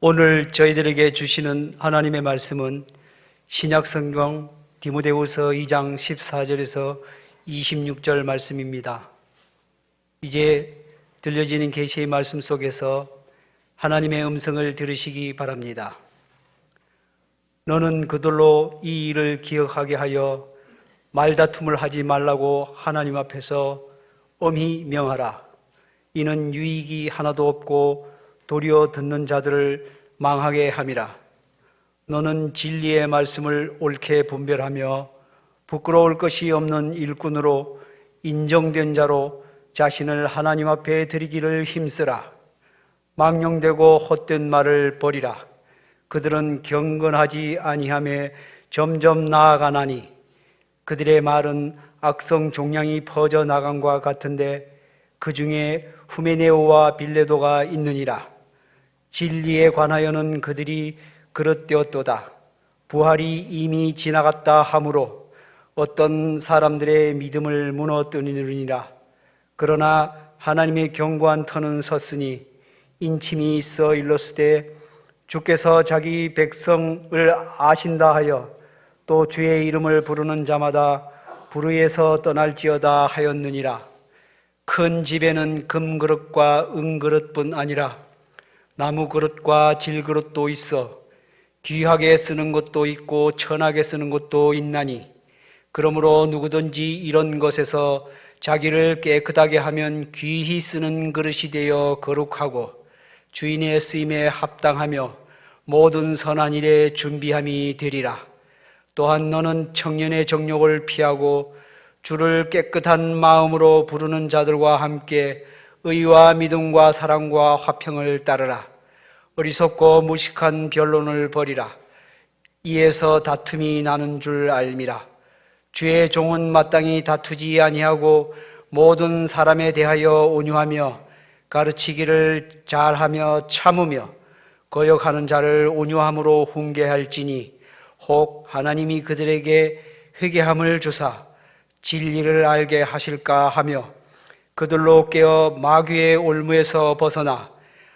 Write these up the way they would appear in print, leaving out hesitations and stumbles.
오늘 저희들에게 주시는 하나님의 말씀은 신약성경 디모데후서 2장 14절에서 26절 말씀입니다. 이제 들려지는 계시의 말씀 속에서 하나님의 음성을 들으시기 바랍니다. 너는 그들로 이 일을 기억하게 하여 말다툼을 하지 말라고 하나님 앞에서 엄히 명하라. 이는 유익이 하나도 없고 도리어 듣는 자들을 망하게 함이라. 너는 진리의 말씀을 옳게 분별하며 부끄러울 것이 없는 일꾼으로 인정된 자로 자신을 하나님 앞에 드리기를 힘쓰라. 망령되고 헛된 말을 버리라. 그들은 경건하지 아니하며 점점 나아가나니 그들의 말은 악성 종양이 퍼져 나간과 같은데 그 중에 후메네오와 빌레도가 있느니라. 진리에 관하여는 그들이 그릇되었도다. 부활이 이미 지나갔다 하므로 어떤 사람들의 믿음을 무너뜨리느니라. 그러나 하나님의 견고한 터는 섰으니 인침이 있어 일렀으되 주께서 자기 백성을 아신다 하여 또 주의 이름을 부르는 자마다 불의에서 떠날지어다 하였느니라. 큰 집에는 금그릇과 은그릇뿐 아니라 나무 그릇과 질그릇도 있어 귀하게 쓰는 것도 있고 천하게 쓰는 것도 있나니 그러므로 누구든지 이런 것에서 자기를 깨끗하게 하면 귀히 쓰는 그릇이 되어 거룩하고 주인의 쓰임에 합당하며 모든 선한 일에 준비함이 되리라. 또한 너는 청년의 정욕을 피하고 주를 깨끗한 마음으로 부르는 자들과 함께 의와 믿음과 사랑과 화평을 따르라. 어리석고 무식한 변론을 버리라. 이에서 다툼이 나는 줄 알미라. 주의 종은 마땅히 다투지 아니하고 모든 사람에 대하여 온유하며 가르치기를 잘하며 참으며 거역하는 자를 온유함으로 훈계할지니 혹 하나님이 그들에게 회개함을 주사 진리를 알게 하실까 하며 그들로 깨어 마귀의 올무에서 벗어나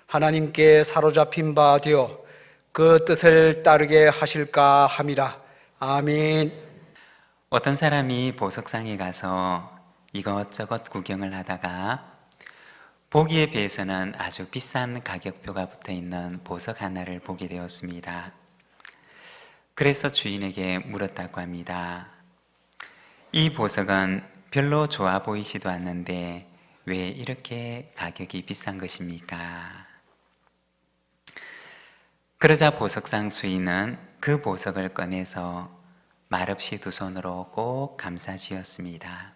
하나님께 사로잡힌 바 되어 그 뜻을 따르게 하실까 함이라. 아멘. 어떤 사람이 보석상에 가서 이것저것 구경을 하다가 보기에 비해서는 아주 비싼 가격표가 붙어 있는 보석 하나를 보게 되었습니다. 그래서 주인에게 물었다고 합니다. 이 보석은 별로 좋아 보이지도 않는데 왜 이렇게 가격이 비싼 것입니까? 그러자 보석상 수인은 그 보석을 꺼내서 말없이 두 손으로 꼭 감싸쥐었습니다.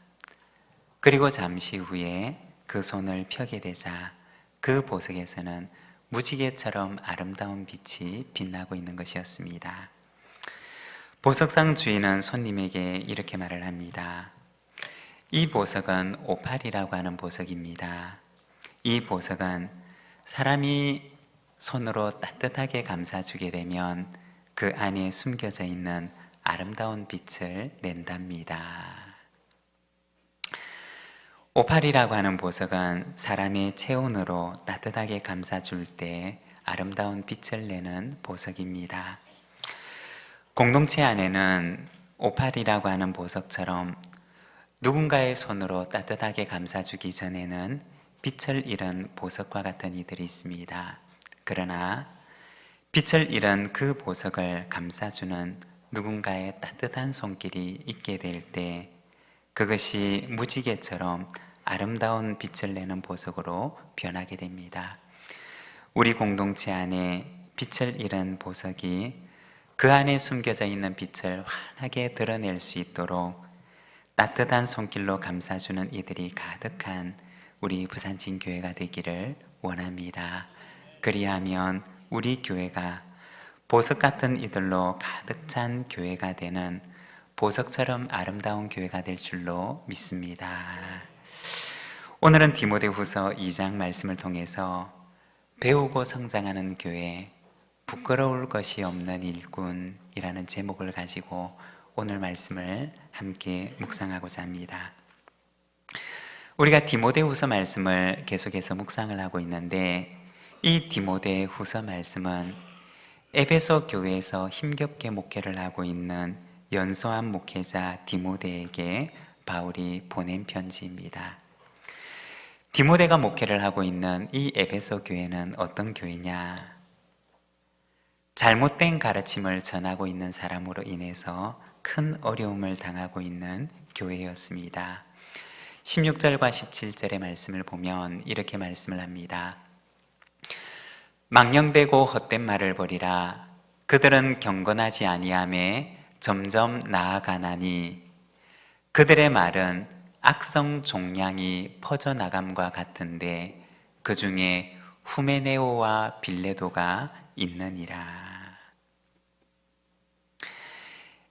그리고 잠시 후에 그 손을 펴게 되자 그 보석에서는 무지개처럼 아름다운 빛이 빛나고 있는 것이었습니다. 보석상 주인은 손님에게 이렇게 말을 합니다. 이 보석은 오팔이라고 하는 보석입니다. 이 보석은 사람이 손으로 따뜻하게 감싸주게 되면 그 안에 숨겨져 있는 아름다운 빛을 낸답니다. 오팔이라고 하는 보석은 사람의 체온으로 따뜻하게 감싸줄 때 아름다운 빛을 내는 보석입니다. 공동체 안에는 오팔이라고 하는 보석처럼 누군가의 손으로 따뜻하게 감싸주기 전에는 빛을 잃은 보석과 같은 이들이 있습니다. 그러나 빛을 잃은 그 보석을 감싸주는 누군가의 따뜻한 손길이 있게 될 때 그것이 무지개처럼 아름다운 빛을 내는 보석으로 변하게 됩니다. 우리 공동체 안에 빛을 잃은 보석이 그 안에 숨겨져 있는 빛을 환하게 드러낼 수 있도록 따뜻한 손길로 감싸주는 이들이 가득한 우리 부산진교회가 되기를 원합니다. 그리하면 우리 교회가 보석 같은 이들로 가득 찬 교회가 되는 보석처럼 아름다운 교회가 될 줄로 믿습니다. 오늘은 디모데후서 2장 말씀을 통해서 배우고 성장하는 교회, 부끄러울 것이 없는 일꾼이라는 제목을 가지고 오늘 말씀을 함께 묵상하고자 합니다. 우리가 디모데후서 말씀을 계속해서 묵상을 하고 있는데 이 디모데 후서 말씀은 에베소 교회에서 힘겹게 목회를 하고 있는 연소한 목회자 디모데에게 바울이 보낸 편지입니다. 디모데가 목회를 하고 있는 이 에베소 교회는 어떤 교회냐? 잘못된 가르침을 전하고 있는 사람으로 인해서 큰 어려움을 당하고 있는 교회였습니다. 16절과 17절의 말씀을 보면 이렇게 말씀을 합니다. 망령되고 헛된 말을 버리라. 그들은 경건하지 아니하매 점점 나아가나니 그들의 말은 악성 종량이 퍼져나감과 같은데 그 중에 후메네오와 빌레도가 있느니라.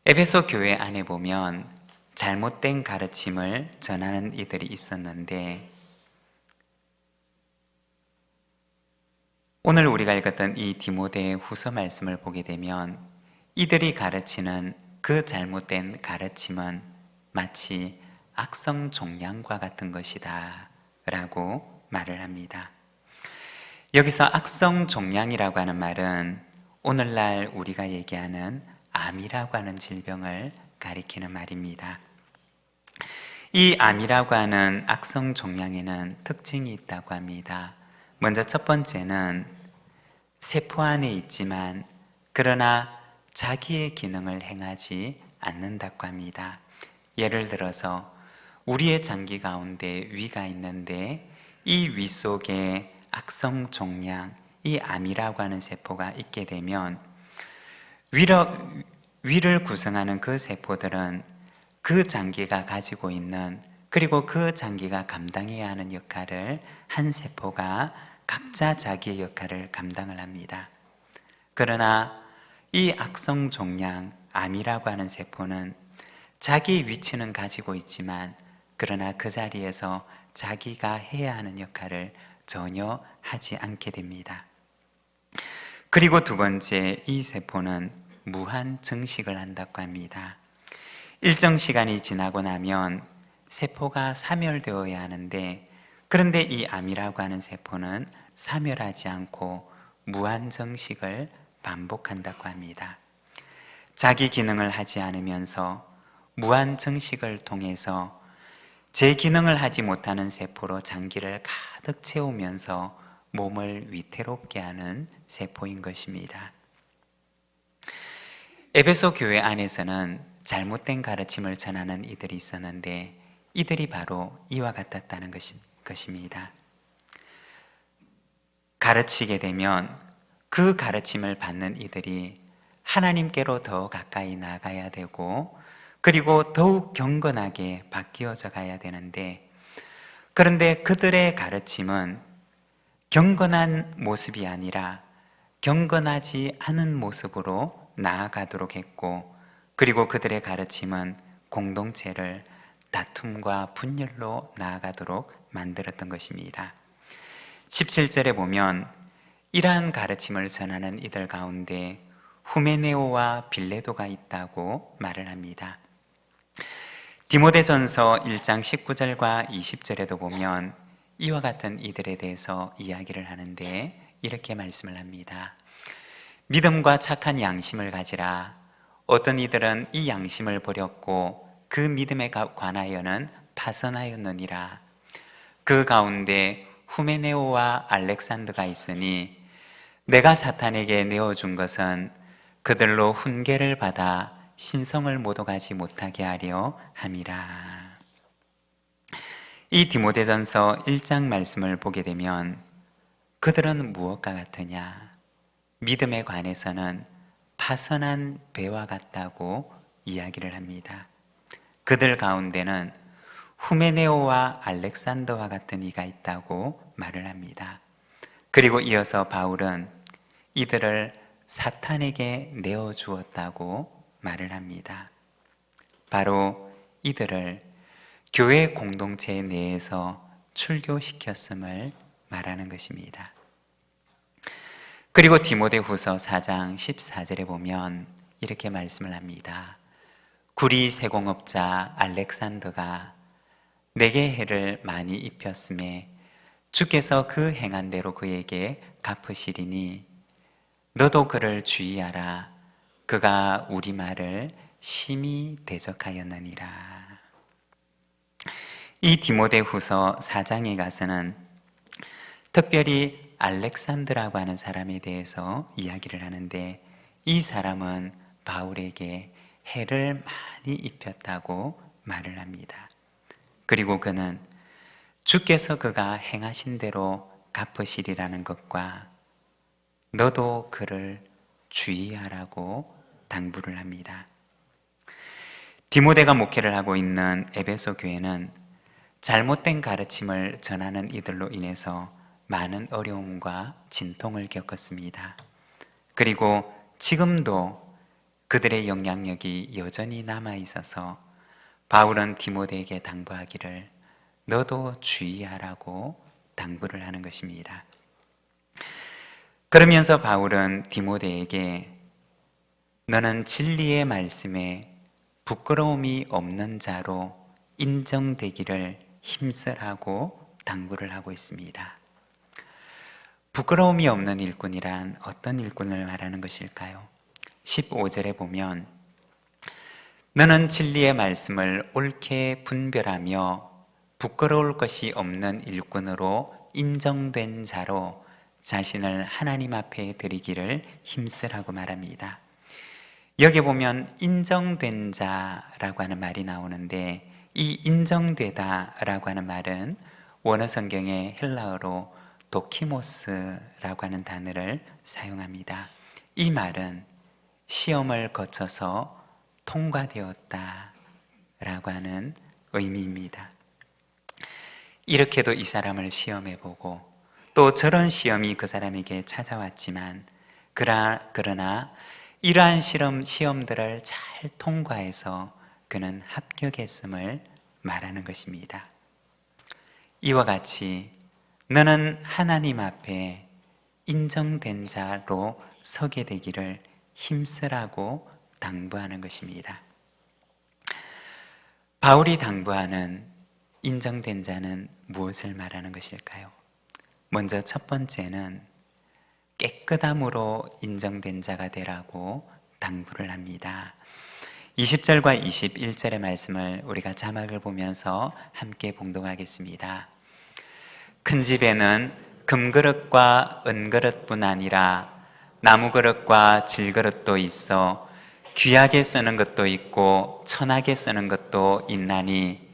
에베소 교회 안에 보면 잘못된 가르침을 전하는 이들이 있었는데 오늘 우리가 읽었던 이 디모데 후서 말씀을 보게 되면 이들이 가르치는 그 잘못된 가르침은 마치 악성 종량과 같은 것이다 라고 말을 합니다. 여기서 악성 종량이라고 하는 말은 오늘날 우리가 얘기하는 암이라고 하는 질병을 가리키는 말입니다. 이 암이라고 하는 악성 종양에는 특징이 있다고 합니다. 먼저 첫 번째는 세포 안에 있지만 그러나 자기의 기능을 행하지 않는다고 합니다. 예를 들어서 우리의 장기 가운데 위가 있는데 이 위 속에 악성 종양, 이 암이라고 하는 세포가 있게 되면 위를 구성하는 그 세포들은 그 장기가 가지고 있는 그리고 그 장기가 감당해야 하는 역할을 한 세포가 각자 자기의 역할을 감당을 합니다. 그러나 이 악성 종양, 암이라고 하는 세포는 자기의 위치는 가지고 있지만 그러나 그 자리에서 자기가 해야 하는 역할을 전혀 하지 않게 됩니다. 그리고 두 번째, 이 세포는 무한 증식을 한다고 합니다. 일정 시간이 지나고 나면 세포가 사멸되어야 하는데 그런데 이 암이라고 하는 세포는 사멸하지 않고 무한 증식을 반복한다고 합니다. 자기 기능을 하지 않으면서 무한 증식을 통해서 제 기능을 하지 못하는 세포로 장기를 가득 채우면서 몸을 위태롭게 하는 세포인 것입니다. 에베소 교회 안에서는 잘못된 가르침을 전하는 이들이 있었는데 이들이 바로 이와 같았다는 것입니다. 가르치게 되면 그 가르침을 받는 이들이 하나님께로 더 가까이 나가야 되고 그리고 더욱 경건하게 바뀌어져 가야 되는데 그런데 그들의 가르침은 경건한 모습이 아니라 경건하지 않은 모습으로 나아가도록 했고 그리고 그들의 가르침은 공동체를 다툼과 분열로 나아가도록 만들었던 것입니다. 17절에 보면 이러한 가르침을 전하는 이들 가운데 후메네오와 빌레도가 있다고 말을 합니다. 디모데전서 1장 19절과 20절에도 보면 이와 같은 이들에 대해서 이야기를 하는데 이렇게 말씀을 합니다. 믿음과 착한 양심을 가지라. 어떤 이들은 이 양심을 버렸고 그 믿음에 관하여는 파선하였느니라. 그 가운데 후메네오와 알렉산더가 있으니 내가 사탄에게 내어준 것은 그들로 훈계를 받아 신성을 모독하지 못하게 하려 함이라. 이 디모데전서 1장 말씀을 보게 되면 그들은 무엇과 같으냐? 믿음에 관해서는 파선한 배와 같다고 이야기를 합니다. 그들 가운데는 후메네오와 알렉산더와 같은 이가 있다고 말을 합니다. 그리고 이어서 바울은 이들을 사탄에게 내어주었다고 말을 합니다. 바로 이들을 교회 공동체 내에서 출교시켰음을 말하는 것입니다. 그리고 디모데후서 4장 14절에 보면 이렇게 말씀을 합니다. 구리 세공업자 알렉산더가 내게 해를 많이 입혔음에 주께서 그 행한 대로 그에게 갚으시리니 너도 그를 주의하라. 그가 우리 말을 심히 대적하였느니라. 이 디모데후서 4장에 가서는 특별히 알렉산드라고 하는 사람에 대해서 이야기를 하는데, 이 사람은 바울에게 해를 많이 입혔다고 말을 합니다. 그리고 그는 주께서 그가 행하신 대로 갚으시리라는 것과 너도 그를 주의하라고 당부를 합니다. 디모데가 목회를 하고 있는 에베소 교회는 잘못된 가르침을 전하는 이들로 인해서 많은 어려움과 진통을 겪었습니다. 그리고 지금도 그들의 영향력이 여전히 남아 있어서 바울은 디모데에게 당부하기를 너도 주의하라고 당부를 하는 것입니다. 그러면서 바울은 디모데에게 너는 진리의 말씀에 부끄러움이 없는 자로 인정되기를 힘쓰라고 당부를 하고 있습니다. 부끄러움이 없는 일꾼이란 어떤 일꾼을 말하는 것일까요? 15절에 보면 너는 진리의 말씀을 옳게 분별하며 부끄러울 것이 없는 일꾼으로 인정된 자로 자신을 하나님 앞에 드리기를 힘쓰라고 말합니다. 여기 보면 인정된 자라고 하는 말이 나오는데, 이 인정되다라고 하는 말은 원어 성경의 헬라어로 도키모스라고 하는 단어를 사용합니다. 이 말은 시험을 거쳐서 통과되었다라고 하는 의미입니다. 이렇게도 이 사람을 시험해보고 또 저런 시험이 그 사람에게 찾아왔지만 그러나 이러한 시험들을 잘 통과해서 그는 합격했음을 말하는 것입니다. 이와 같이 너는 하나님 앞에 인정된 자로 서게 되기를 힘쓰라고 당부하는 것입니다. 바울이 당부하는 인정된 자는 무엇을 말하는 것일까요? 먼저 첫 번째는 깨끗함으로 인정된 자가 되라고 당부를 합니다. 20절과 21절의 말씀을 우리가 자막을 보면서 함께 봉독하겠습니다. 큰 집에는 금그릇과 은그릇뿐 아니라 나무그릇과 질그릇도 있어 귀하게 쓰는 것도 있고 천하게 쓰는 것도 있나니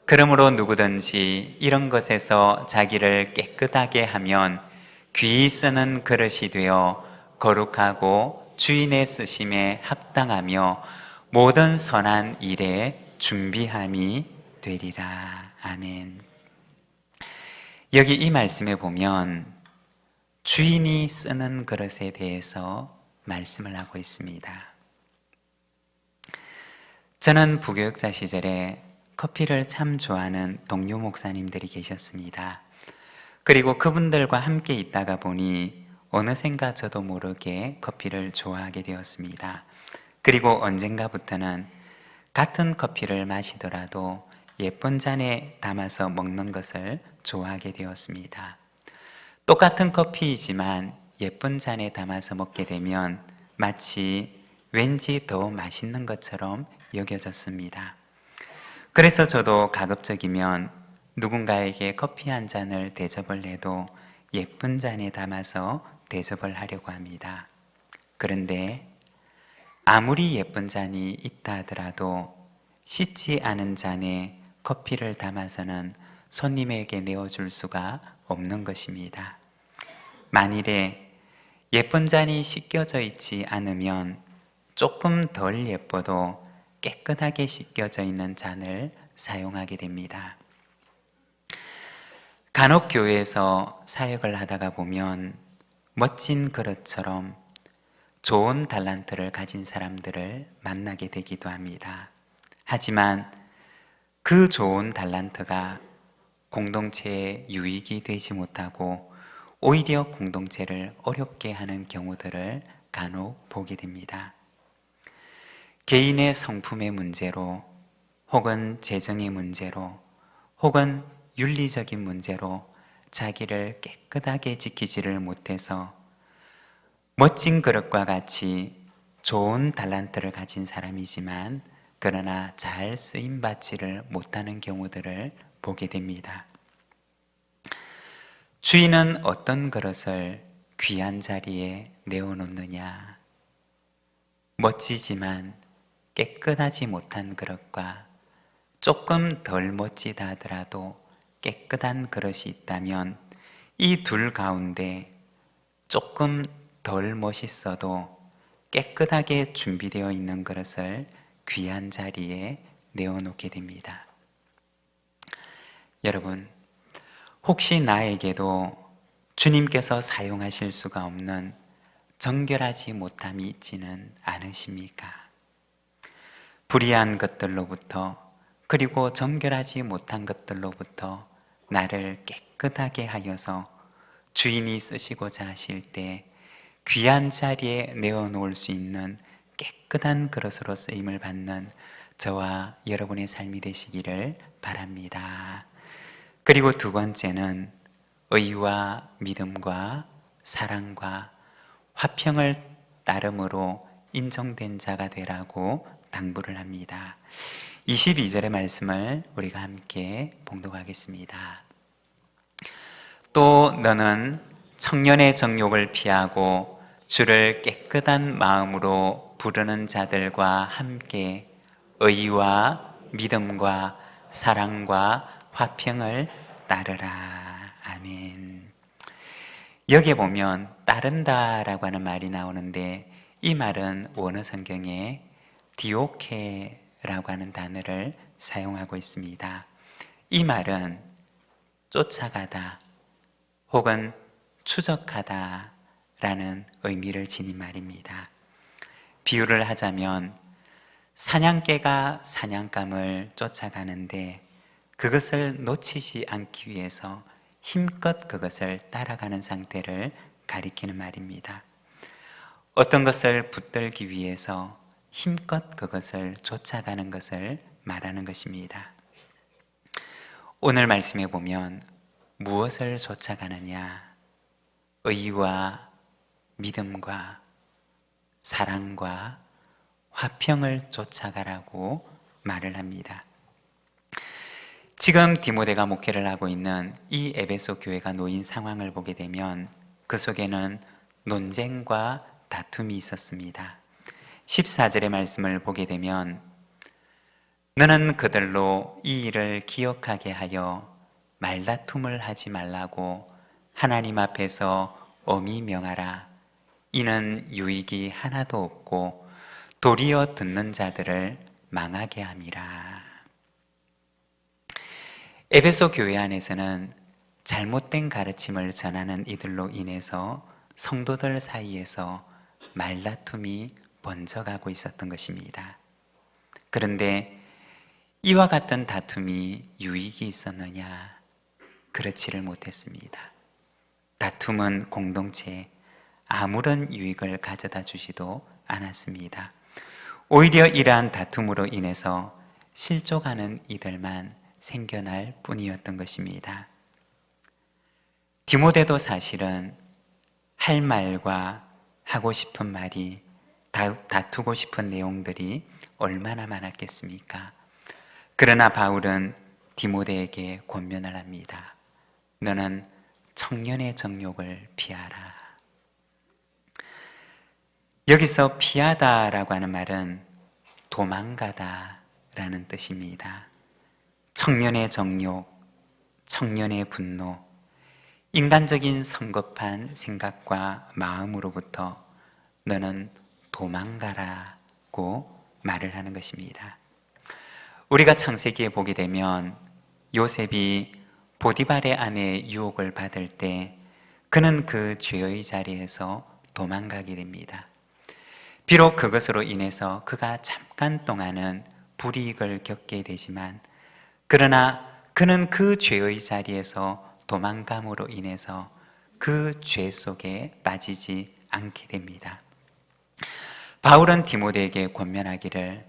그러므로 누구든지 이런 것에서 자기를 깨끗하게 하면 귀히 쓰는 그릇이 되어 거룩하고 주인의 쓰심에 합당하며 모든 선한 일에 준비함이 되리라. 아멘. 여기 이 말씀에 보면 주인이 쓰는 그릇에 대해서 말씀을 하고 있습니다. 저는 부교육자 시절에 커피를 참 좋아하는 동료 목사님들이 계셨습니다. 그리고 그분들과 함께 있다가 보니 어느샌가 저도 모르게 커피를 좋아하게 되었습니다. 그리고 언젠가부터는 같은 커피를 마시더라도 예쁜 잔에 담아서 먹는 것을 좋아하게 되었습니다. 똑같은 커피이지만 예쁜 잔에 담아서 먹게 되면 마치 왠지 더 맛있는 것처럼 여겨졌습니다. 그래서 저도 가급적이면 누군가에게 커피 한 잔을 대접을 해도 예쁜 잔에 담아서 대접을 하려고 합니다. 그런데 아무리 예쁜 잔이 있다 하더라도 씻지 않은 잔에 커피를 담아서는 손님에게 내어줄 수가 없는 것입니다. 만일에 예쁜 잔이 씻겨져 있지 않으면 조금 덜 예뻐도 깨끗하게 씻겨져 있는 잔을 사용하게 됩니다. 간혹 교회에서 사역을 하다가 보면 멋진 그릇처럼 좋은 달란트를 가진 사람들을 만나게 되기도 합니다. 하지만 그 좋은 달란트가 공동체에 유익이 되지 못하고 오히려 공동체를 어렵게 하는 경우들을 간혹 보게 됩니다. 개인의 성품의 문제로 혹은 재정의 문제로 혹은 윤리적인 문제로 자기를 깨끗하게 지키지를 못해서 멋진 그릇과 같이 좋은 달란트를 가진 사람이지만 그러나 잘 쓰임받지를 못하는 경우들을 보게 됩니다. 주인은 어떤 그릇을 귀한 자리에 내어놓느냐? 멋지지만 깨끗하지 못한 그릇과 조금 덜 멋지다 하더라도 깨끗한 그릇이 있다면 이 둘 가운데 조금 덜 멋있어도 깨끗하게 준비되어 있는 그릇을 귀한 자리에 내어놓게 됩니다. 여러분, 혹시 나에게도 주님께서 사용하실 수가 없는 정결하지 못함이 있지는 않으십니까? 불의한 것들로부터 그리고 정결하지 못한 것들로부터 나를 깨끗하게 하여서 주인이 쓰시고자 하실 때 귀한 자리에 내어놓을 수 있는 깨끗한 그릇으로 쓰임을 받는 저와 여러분의 삶이 되시기를 바랍니다. 그리고 두 번째는 의와 믿음과 사랑과 화평을 따름으로 인정된 자가 되라고 당부를 합니다. 22절의 말씀을 우리가 함께 봉독하겠습니다. 또 너는 청년의 정욕을 피하고 주를 깨끗한 마음으로 부르는 자들과 함께 의와 믿음과 사랑과 화평을 따르라. 아멘. 여기에 보면 따른다라고 하는 말이 나오는데 이 말은 원어 성경에 디오케라고 하는 단어를 사용하고 있습니다. 이 말은 쫓아가다 혹은 추적하다 라는 의미를 지닌 말입니다. 비유를 하자면 사냥개가 사냥감을 쫓아가는데 그것을 놓치지 않기 위해서 힘껏 그것을 따라가는 상태를 가리키는 말입니다. 어떤 것을 붙들기 위해서 힘껏 그것을 쫓아가는 것을 말하는 것입니다. 오늘 말씀에 보면 무엇을 쫓아가느냐? 의와 믿음과 사랑과 화평을 쫓아가라고 말을 합니다. 지금 디모데가 목회를 하고 있는 이 에베소 교회가 놓인 상황을 보게 되면 그 속에는 논쟁과 다툼이 있었습니다. 14절의 말씀을 보게 되면 너는 그들로 이 일을 기억하게 하여 말다툼을 하지 말라고 하나님 앞에서 엄히 명하라. 이는 유익이 하나도 없고 도리어 듣는 자들을 망하게 함이라. 에베소 교회 안에서는 잘못된 가르침을 전하는 이들로 인해서 성도들 사이에서 말다툼이 번져가고 있었던 것입니다. 그런데 이와 같은 다툼이 유익이 있었느냐? 그렇지를 못했습니다. 다툼은 공동체에 아무런 유익을 가져다 주지도 않았습니다. 오히려 이러한 다툼으로 인해서 실족하는 이들만 생겨날 뿐이었던 것입니다. 디모데도 사실은 할 말과 하고 싶은 말이 다투고 싶은 내용들이 얼마나 많았겠습니까? 그러나 바울은 디모데에게 권면을 합니다. 너는 청년의 정욕을 피하라. 여기서 피하다라고 하는 말은 도망가다라는 뜻입니다. 청년의 정욕, 청년의 분노, 인간적인 성급한 생각과 마음으로부터 너는 도망가라고 말을 하는 것입니다. 우리가 창세기에 보게 되면 요셉이 보디발의 아내의 유혹을 받을 때 그는 그 죄의 자리에서 도망가게 됩니다. 비록 그것으로 인해서 그가 잠깐 동안은 불이익을 겪게 되지만 그러나 그는 그 죄의 자리에서 도망감으로 인해서 그 죄 속에 빠지지 않게 됩니다. 바울은 디모데에게 권면하기를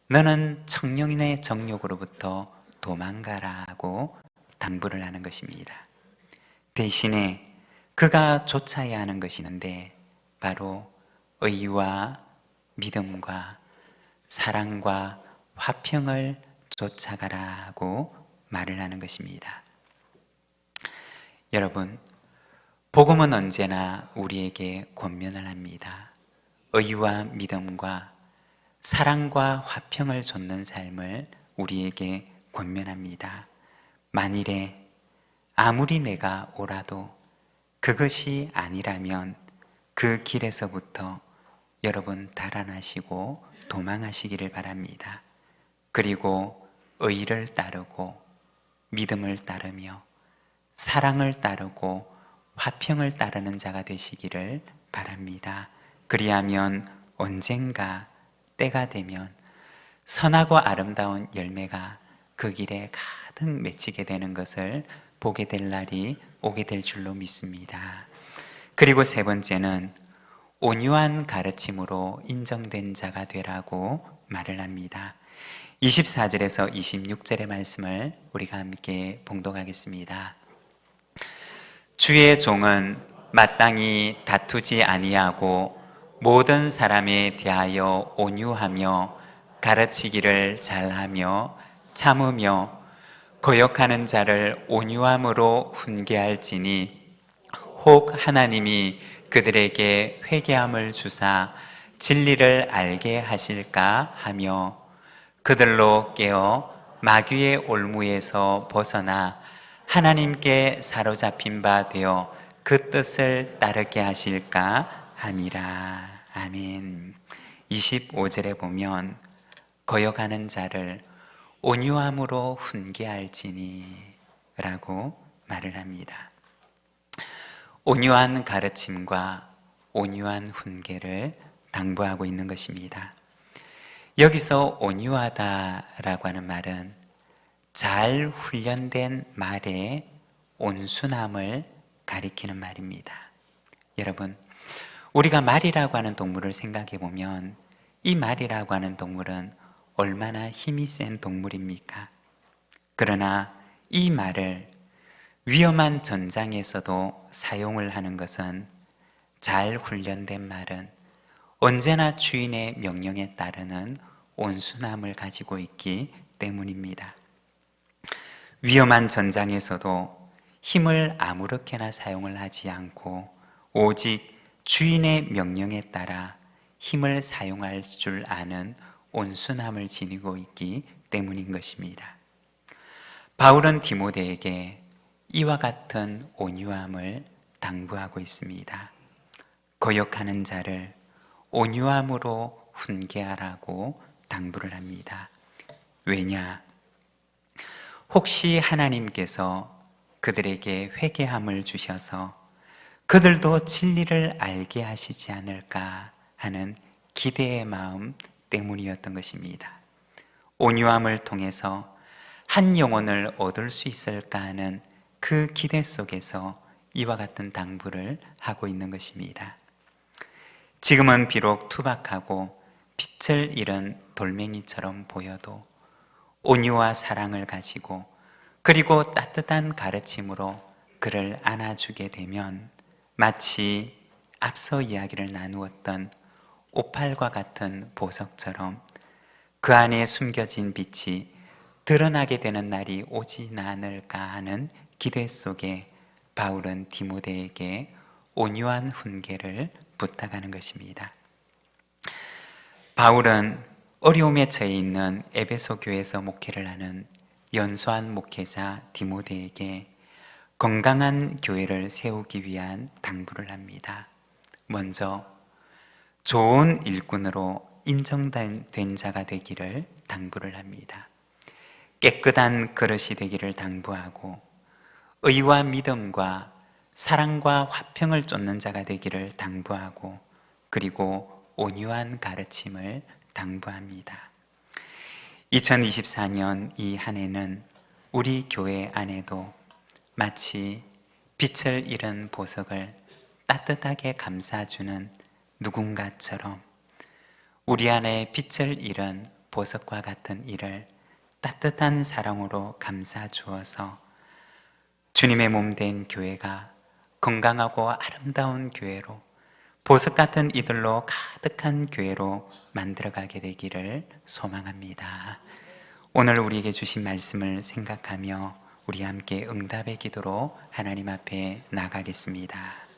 너는 청년의 정욕으로부터 도망가라고 당부를 하는 것입니다. 대신에 그가 쫓아야 하는 것이 있는데 바로 의와 믿음과 사랑과 화평을 쫓아가라고 말을 하는 것입니다. 여러분, 복음은 언제나 우리에게 권면을 합니다. 의와 믿음과 사랑과 화평을 좇는 삶을 우리에게 권면합니다. 만일에 아무리 내가 옳아도 그것이 아니라면 그 길에서부터 여러분 달아나시고 도망하시기를 바랍니다. 그리고 의를 따르고 믿음을 따르며 사랑을 따르고 화평을 따르는 자가 되시기를 바랍니다. 그리하면 언젠가 때가 되면 선하고 아름다운 열매가 그 길에 가득 맺히게 되는 것을 보게 될 날이 오게 될 줄로 믿습니다. 그리고 세 번째는 온유한 가르침으로 인정된 자가 되라고 말을 합니다. 24절에서 26절의 말씀을 우리가 함께 봉독하겠습니다. 주의 종은 마땅히 다투지 아니하고 모든 사람에 대하여 온유하며 가르치기를 잘하며 참으며 거역하는 자를 온유함으로 훈계할지니 혹 하나님이 그들에게 회개함을 주사 진리를 알게 하실까 하며 그들로 깨어 마귀의 올무에서 벗어나 하나님께 사로잡힌 바 되어 그 뜻을 따르게 하실까 함이라. 아멘. 25절에 보면 거역하는 자를 온유함으로 훈계할지니 라고 말을 합니다. 온유한 가르침과 온유한 훈계를 당부하고 있는 것입니다. 여기서 온유하다라고 하는 말은 잘 훈련된 말의 온순함을 가리키는 말입니다. 여러분, 우리가 말이라고 하는 동물을 생각해 보면 이 말이라고 하는 동물은 얼마나 힘이 센 동물입니까? 그러나 이 말을 위험한 전장에서도 사용을 하는 것은 잘 훈련된 말은 언제나 주인의 명령에 따르는 온순함을 가지고 있기 때문입니다. 위험한 전장에서도 힘을 아무렇게나 사용을 하지 않고 오직 주인의 명령에 따라 힘을 사용할 줄 아는 온순함을 지니고 있기 때문인 것입니다. 바울은 디모데에게 이와 같은 온유함을 당부하고 있습니다. 거역하는 자를 온유함으로 훈계하라고 당부를 합니다. 왜냐? 혹시 하나님께서 그들에게 회개함을 주셔서 그들도 진리를 알게 하시지 않을까 하는 기대의 마음 때문이었던 것입니다. 온유함을 통해서 한 영혼을 얻을 수 있을까 하는 그 기대 속에서 이와 같은 당부를 하고 있는 것입니다. 지금은 비록 투박하고 빛을 잃은 돌멩이처럼 보여도 온유와 사랑을 가지고 그리고 따뜻한 가르침으로 그를 안아주게 되면 마치 앞서 이야기를 나누었던 오팔과 같은 보석처럼 그 안에 숨겨진 빛이 드러나게 되는 날이 오지 않을까 하는 기대 속에 바울은 디모데에게 온유한 훈계를 부탁하는 것입니다. 바울은 어려움에 처해 있는 에베소 교회에서 목회를 하는 연소한 목회자 디모데에게 건강한 교회를 세우기 위한 당부를 합니다. 먼저 좋은 일꾼으로 인정된 자가 되기를 당부를 합니다. 깨끗한 그릇이 되기를 당부하고 의와 믿음과 사랑과 화평을 쫓는 자가 되기를 당부하고 그리고 온유한 가르침을 당부합니다. 2024년 이 한 해는 우리 교회 안에도 마치 빛을 잃은 보석을 따뜻하게 감싸주는 누군가처럼 우리 안에 빛을 잃은 보석과 같은 이를 따뜻한 사랑으로 감싸주어서 주님의 몸 된 교회가 건강하고 아름다운 교회로, 보석 같은 이들로 가득한 교회로 만들어가게 되기를 소망합니다. 오늘 우리에게 주신 말씀을 생각하며 우리 함께 응답의 기도로 하나님 앞에 나가겠습니다.